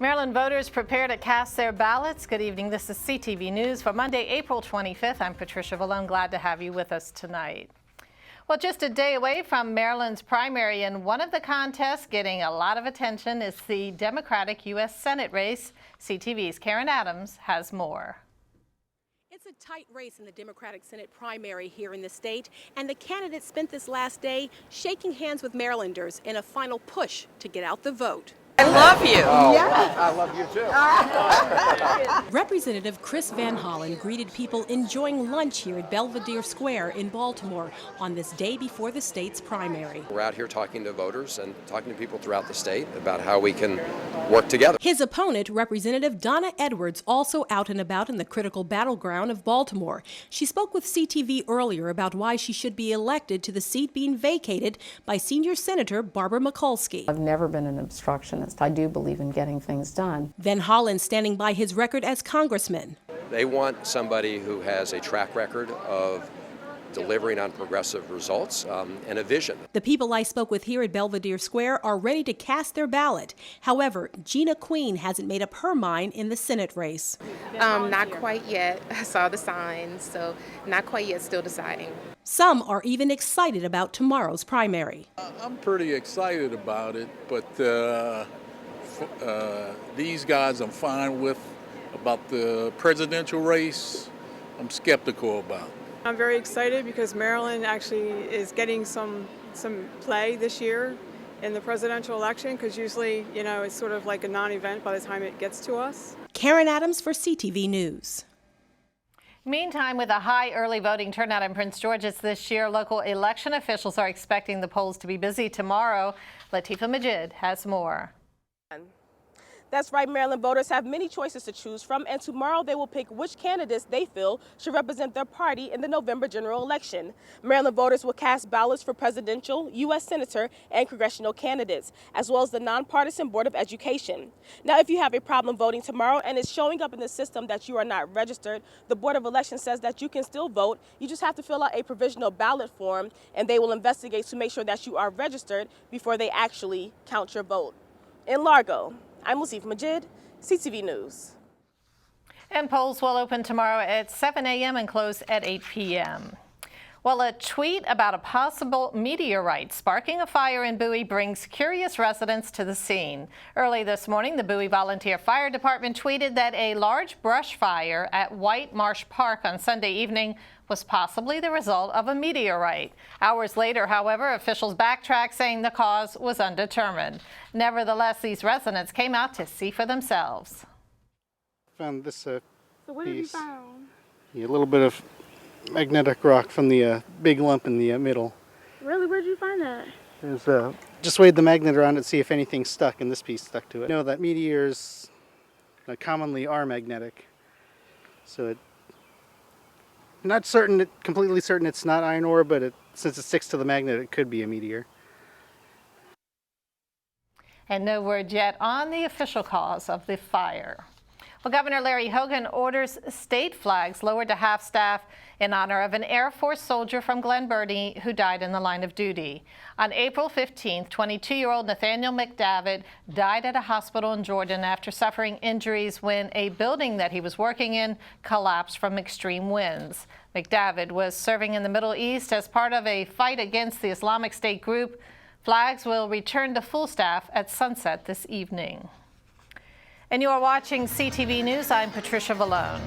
Maryland voters prepare to cast their ballots. Good evening. This is CTV News for Monday, April 25th. I'm Patricia Vallone. Glad to have you with us tonight. Well, just a day away from Maryland's primary, and one of the contests getting a lot of attention is the Democratic U.S. Senate race. CTV's Karen Adams has more. It's a tight race in the Democratic Senate primary here in the state, and the candidates spent this last day shaking hands with Marylanders in a final push to get out the vote. I love you. Oh, yeah. I love you too. Representative Chris Van Hollen greeted people enjoying lunch here at Belvedere Square in Baltimore on this day before the state's primary. We're out here talking to voters and talking to people throughout the state about how we can work together. His opponent, Representative Donna Edwards, also out and about in the critical battleground of Baltimore. She spoke with CTV earlier about why she should be elected to the seat being vacated by senior Senator Barbara Mikulski. I've never been an obstructionist. I do believe in getting things done. Van Hollen standing by his record as congressman. They want somebody who has a track record of delivering on progressive results and a vision. The people I spoke with here at Belvedere Square are ready to cast their ballot. However, GINA Queen hasn't made up her mind in the Senate race. Not quite yet. I saw the signs, so not quite yet, still deciding. Some are even excited about tomorrow's primary. I'm pretty excited about it, but these guys I'm fine with. About the presidential race, I'm skeptical about. I'm very excited because Maryland actually is getting some play this year in the presidential election, because usually, you know, it's sort of like a non-event by the time it gets to us. Karen Adams for CTV News. Meantime, with a high early voting turnout in Prince George's this year, local election officials are expecting the polls to be busy tomorrow. Latifah Majid has more. That's right, Maryland voters have many choices to choose from, and tomorrow they will pick which candidates they feel should represent their party in the November general election. Maryland voters will cast ballots for presidential, U.S. senator, and congressional candidates, as well as the nonpartisan Board of Education. Now, if you have a problem voting tomorrow and it's showing up in the system that you are not registered, the Board of Elections says that you can still vote. You just have to fill out a provisional ballot form, and they will investigate to make sure that you are registered before they actually count your vote. In Largo, I'm Latifah Majid, CTV News. And polls will open tomorrow at 7 a.m. and close at 8 p.m. Well, a tweet about a possible meteorite sparking a fire in Bowie brings curious residents to the scene. Early this morning, the Bowie Volunteer Fire Department tweeted that a large brush fire at White Marsh Park on Sunday evening was possibly the result of a meteorite. Hours later, however, officials backtracked, saying the cause was undetermined. Nevertheless, these residents came out to see for themselves. Found this So what have you found? A little bit of magnetic rock from the big lump in the middle. Really? Where'd you find that? Just weighed the magnet around it to see if anything stuck, and this piece stuck to it. You know that meteors commonly are magnetic, so not certain, completely certain it's not iron ore, but since it sticks to the magnet, it could be a meteor. And no word yet on the official cause of the fire. Well, Governor Larry Hogan orders state flags lowered to half-staff in honor of an Air Force soldier from Glen Burnie who died in the line of duty. On April 15th, 22-year-old Nathaniel McDavid died at a hospital in Jordan after suffering injuries when a building that he was working in collapsed from extreme winds. McDavid was serving in the Middle East as part of a fight against the Islamic State group. Flags will return to full staff at sunset this evening. And you are watching CTV News. I'm Patricia Vallone.